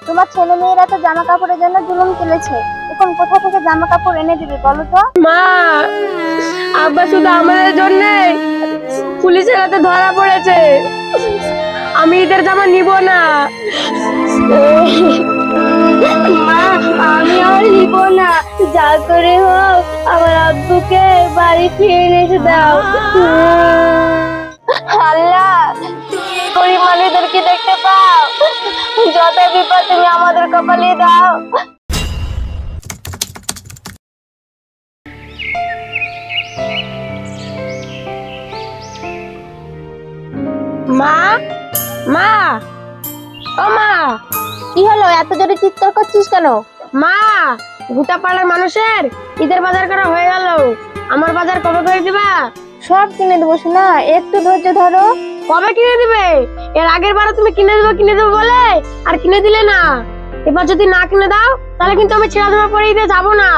তোমার ছেলে মেয়েরা তো জামা কাপড়ের জন্য জুলুম চলেছে, এখন কোথা থেকে জামা কাপড় এনে দিবে বলো তো? মা, আব্বা শুধু আমাদের জন্য পুলিশের হাতে ধরা পড়েছে। আমি ঈদের জামা নিব না। মা, আমি আর নিব না, যা করে হোক আমার আব্বুকে বাড়ি ফিরে এসে দাও। আল্লাহ, গরিব মানুষদেরকে দেখতে পাও, যত বিপদ তুমি আমাদের কপালে দাও। মা, মা, ও মা, কি হলো, এত জোরে চিৎকার করছিস কেন? মা, গোটা পাড়ার মানুষের ঈদের বাজার করা হয়ে গেল। আমার বাজার কবে করে দিবা? সব কিনে দেবো শোনা, একটু ধৈর্য ধরো। কবে কিনে দিবে? এর আগের বারে তুমি কিনে দেবো বলে আর কিনে দিলে না। এবার যদি না কিনে দাও তাহলে কিন্তু আমি ছেড়ে দেওয়ার পরে ঈদে যাবো না।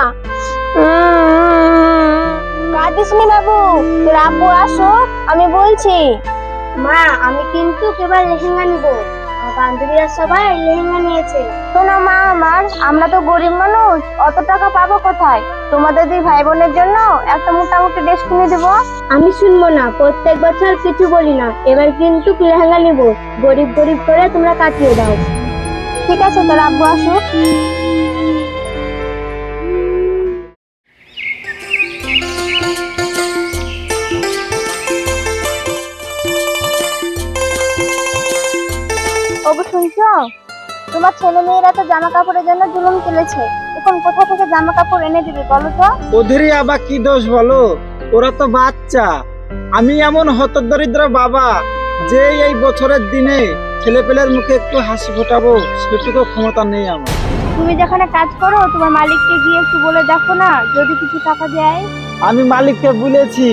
কাঁদিস নি বাবু, তোর আব্বু আসুক, আমি বলছি। মা, আমি কিন্তু কেবল লেহেঙ্গা নিব, আমার বান্ধবীরা সবাই লেহেঙ্গা নিয়েছে। শোনো মা আমার, আমরা তো গরিব মানুষ, অত টাকা পাবো কোথায়? তোমাদের দুই ভাই বোনের জন্য একটা মোটামুটি ড্রেস কিনে দেবো। আমি শুনবো না, প্রত্যেক বছর কিছু বলি না, এবার কিন্তু লেহেঙ্গা নিব। গরিব গরিব করে তোমরা কাটিয়ে দাও। ঠিক আছে, তোর আব্বু আসুক। ওগো শুনছো, তোমার ছেলে মেয়েরা তো জামা কাপড়ের জন্য জুলুম চলেছে, এখন কোথা থেকে জামা কাপড় এনে দিবে বলো তো? ওদেরই আবার কি দোষ বলো, ওরা তো বাচ্চা। আমি এমন হতদরিদ্র বাবা যে এই বছরের দিনে ছেলেপেলের মুখে একটু হাসি ফোটাবো সেটুকু ক্ষমতা নেই আমার। তুমি যেখানে কাজ করো তোমার মালিককে গিয়ে একটু বলে দেখো না, যদি কিছু টাকা দেয়। আমি মালিককে বলেছি,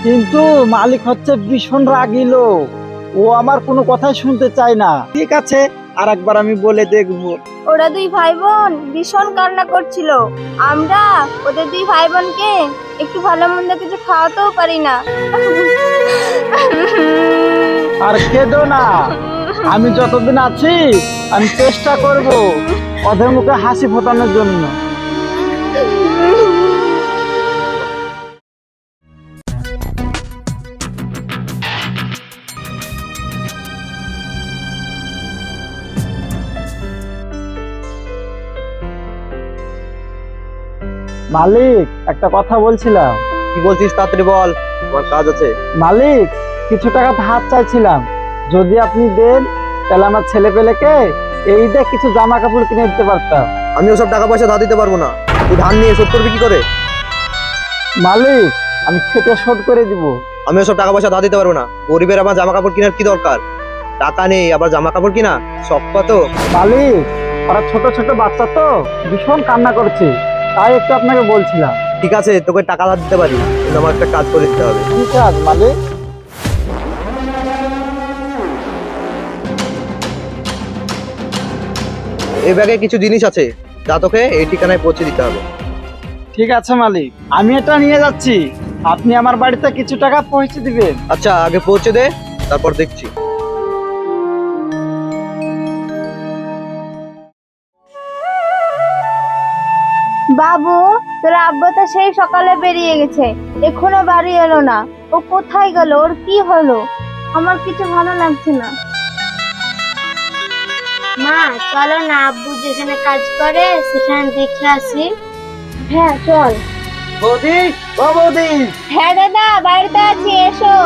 কিন্তু মালিক হচ্ছে ভীষণ রাগী লোক, ও আমার কোনো কথাই শুনতে চায় না। ঠিক আছে, আর একবার আমি বলে দেখবো। ওরা দুই ভাই বোন ভীষণ কান্না করছিল, আমরা ওদের দুই ভাই বোনকে একটু ভালো মন্দ কিছু খাওয়াতেও পারি না। আর কেঁদো না, আমি যতদিন আছি আমি চেষ্টা করব ওদের মুখে হাসি ফোটানোর জন্য। মালিক, একটা কথা বলছিলাম। কি বলছিস, তাড়াতাড়ি বল, আমার কাজ আছে। মালিক, কিছু টাকা ধার চাইছিলাম, যদি আপনি দেন তাহলে আমার ছেলে পেলেকে এই ঈদে কিছু জামা কাপড় কিনে দিতে পারতাম। আমি ওসব টাকা পয়সা ধার দিতে পারবো না। তুই ধার নিয়ে শোধ করবি কি করে? মালিক, আমি খেটে শোধ করে দিব। আমি ওসব টাকা পয়সা ধার দিতে পারবো না। গরিবের আবার জামা কাপড় কেনার কি দরকার? টাকা নেই আবার জামা কাপড় কিনা, শখ কত। মালিক, ওরা ছোট ছোট বাচ্চা তো ভীষণ কান্না করছে, তাই একটু আপনাকে বলছিলাম। ঠিক আছে, তোকে টাকা ধার দিতে পারি, কিন্তু আমার একটা কাজ করে দিতে হবে। ঠিক আছে মালিক। এই ব্যাগে কিছু জিনিস আছে, যা তোকে এই ঠিকানায় পৌঁছে দিতে হবে। ঠিক আছে মালিক, আমি এটা নিয়ে যাচ্ছি, আপনি আমার বাড়িতে কিছু টাকা পৌঁছে দিবেন। আচ্ছা, আগে পৌঁছে দে, তারপর দেখছি। বাবু, তোর আব্বু তো সেই সকালে বেরিয়ে গেছে, এখনো বাড়ি এলো না। ও কোথায় গেল, ওর কি হলো? আমার কিছু ভালো লাগছে না। মা, চলো না, আব্বু যেখানে কাজ করে সেখানে দেখে আসি। হ্যাঁ চল। বৌদি, ও বৌদি। হ্যাঁ দাদা, বাড়িতে আছি, এসো।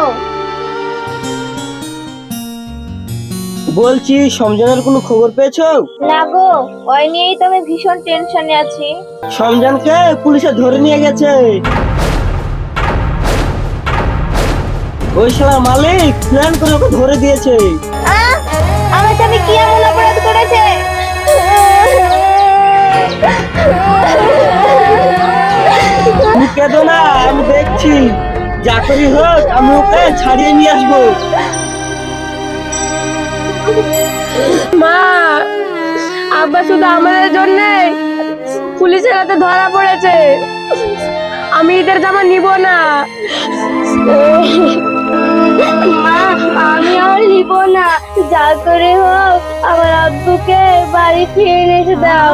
বলছি, সমজানের কোনো খবর পেয়েছো? না গো, ওই নিয়েই তো আমি ভীষণ টেনশনে আছি। সমজানকে পুলিশে ধরে নিয়ে গেছে। ওই শালা মালিক প্ল্যান করে ওকে ধরে দিয়েছে। আমার স্বামী কি এমন অপরাধ করেছে? তুমি কেঁদো না, আমি দেখছি, যা করি হোক আমি ওকে ছাড়িয়ে নিয়ে আসবো। মা, আব্বা শুধু আমাদের জন্য পুলিশের হাতে ধরা পড়েছে। আমি ঈদের জামা নিব না। মা আমি আর নিব না, যা করে হোক আমার আব্বুকে বাড়ি ফিরে এসে দাও।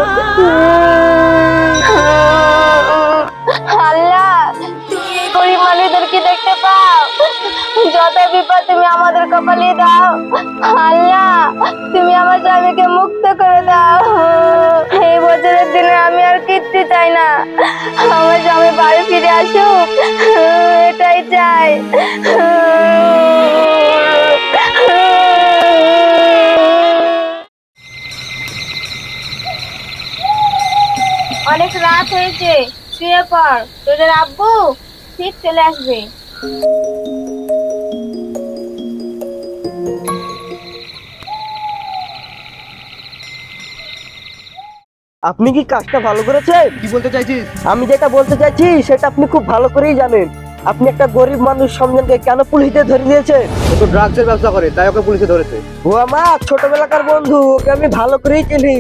আল্লাহ তুমি এই গরিব মানুষদেরকে দেখতে পাও, যত বিপদ তুমি আমাদের কপালে দাও। আল্লাহ তুমি আমার স্বামীকে মুক্ত করে দাও। এই বছরের দিনে আমি আর কিচ্ছু চাই না, আমার স্বামী বাড়ি ফিরে আসুক, এটাই চাই। অনেক রাত হয়েছে, শুয়ে পড়, তোদের আব্বু ঠিক চলে আসবে। আপনি কি কাজটা ভালো করেছেন? কি বলতে চাইছিস? আমি যেটা বলতে চাইছি সেটা আপনি খুব ভালো করেই জানেন। আপনি একটা গরিব মানুষ সমজনকে কেন পুলিশে ধরে দিয়েছেন? ও তো ড্রাগসের ব্যবসা করে, তাই ওকে পুলিশে ধরেছে। ও আমার ছোটবেলাকার বন্ধু, ওকে আমি ভালো করেই চিনি।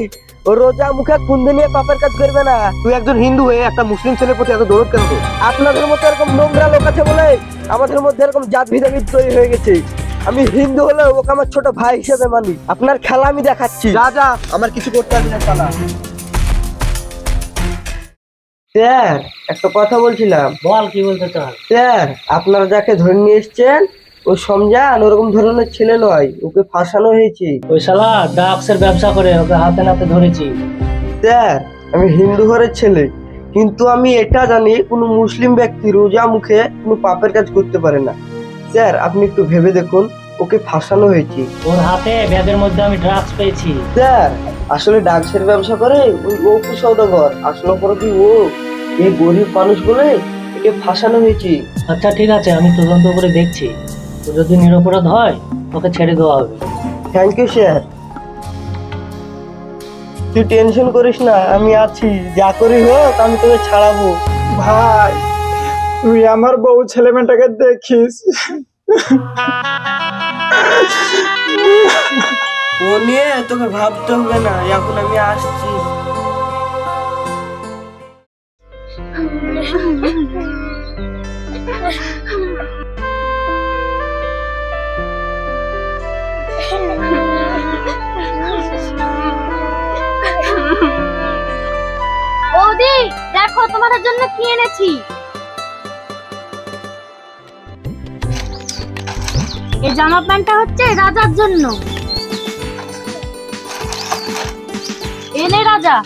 ও রোজা মুখে কুন্দে নিয়ে পাপের কাজ করবে না। তুই একজন হিন্দু হয়ে একটা মুসলিম ছেলের প্রতি এত দরদ কেন তোর? আপনাদের মতো এরকম নোংরা লোক আছে বলে আমাদের মধ্যে এরকম জাত ভেদাভেদ তৈরি হয়ে গেছে। আমি হিন্দু হলেও ওকে আমার ছোট ভাই হিসেবে মানি। আপনার খেলা আমি দেখাচ্ছি। যা যা, আমার কিছু করতে হবে না, চালা। স্যার একটা কথা বলছিলাম। বল, কি বলতে চাস? স্যার আপনারা যাকে ধরে নিয়ে এসছেন ও সমজান ওরকম ধরনের ছেলে নয়, ওকে ফাঁসানো হয়েছে। ওই শালা ড্রাগসের ব্যবসা করে, ওকে হাতে নাতে ধরেছি। স্যার আমি হিন্দু ঘরের ছেলে, কিন্তু আমি এটা জানি কোনো মুসলিম ব্যক্তি রোজা মুখে কোনো পাপের কাজ করতে পারে না। স্যার আপনি একটু ভেবে দেখুন, ওকে ফাঁসানো হয়েছে। ওর হাতে ব্যাগের মধ্যে আমি ড্রাগস পেয়েছি। স্যার আসলে ড্রাগসের ব্যবসা করে ওই ও কি সওদাগর, আসলে পরে কি ও এই গরিব মানুষ বলে একে ফাঁসানো হয়েছে। আচ্ছা ঠিক আছে, আমি তদন্ত করে দেখছি। ও যদি নিরপরাধ হয় ওকে ছেড়ে দেওয়া হবে। Thank you sir. তুই টেনশন করিস না, আমি আছি, যা করি হোক আমি তোকে ছাড়াবো। ভাই তুই আমার বউ ছেলে মেয়েটাকে দেখিস। ও নিয়ে তোকে ভাবতে হবে না, এখন আমি আসছি। বৌদি দেখো তোমাদের জন্য কি এনেছি। এই জামা প্যান্টটা হচ্ছে রাজার জন্য। এনে রাজা।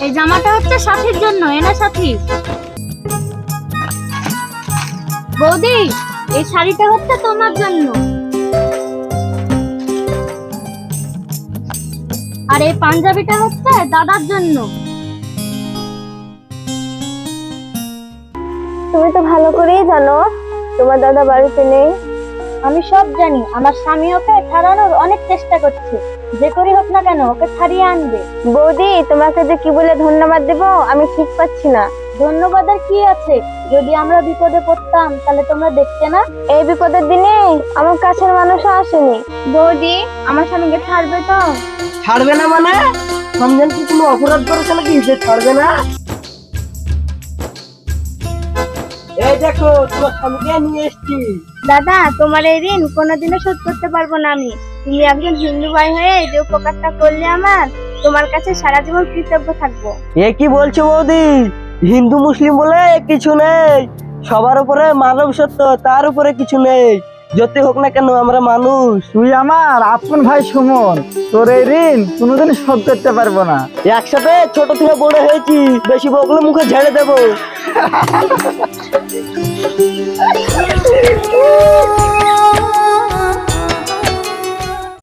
এই জামাটা হচ্ছে সাথীর জন্য, এনে সাথী। বৌদি এই শাড়িটা হচ্ছে তোমার জন্য, আর এই পাঞ্জাবিটা হচ্ছে দাদার জন্য। তুমি তো ভালো করেই জানো তোমার দাদা বাড়িতে নেই। আমি সব জানি, আমার স্বামী ওকে ছাড়ানোর অনেক চেষ্টা করছে, যে করি হোক না কেন ওকে ছাড়িয়ে আনবে। বৌদি তোমাকে যে কি বলে ধন্যবাদ দেব আমি ঠিক পাচ্ছি না। ধন্যবাদের কি আছে, যদি আমরা বিপদে পড়তাম তাহলে তোমরা দেখতে না। এই বিপদের দিনে আমার কাছের মানুষও আসেনি। বৌদি আমার স্বামীকে ছাড়বে তো? ছাড়বে না মানে? সমজান কি কোনো অপরাধ করেছে নাকি যে ছাড়বে না? এই দেখো তোমার স্বামীকে নিয়ে এসছি। দাদা তোমার এই ঋণ কোনোদিনও শোধ করতে পারবো না আমি। তুমি একজন হিন্দু ভাই হয়ে যে উপকারটা করলে আমার, তোমার কাছে সারা জীবন কৃতজ্ঞ থাকবো। এ কি বলছো বৌদি? হিন্দু মুসলিম বলে কিছু নেই, সবার উপরে মানব সত্য, তার উপরে কিছু নেই। যত হোক না কেন আমরা মানুষ। তুই আমার আপন ভাই সুমন, তোর এই ঋণ কোনোদিন শোধ করতে পারবো না। একসাথে ছোট থেকে বড় হয়েছি, বেশি বকলে মুখে ঝেড়ে দেবো।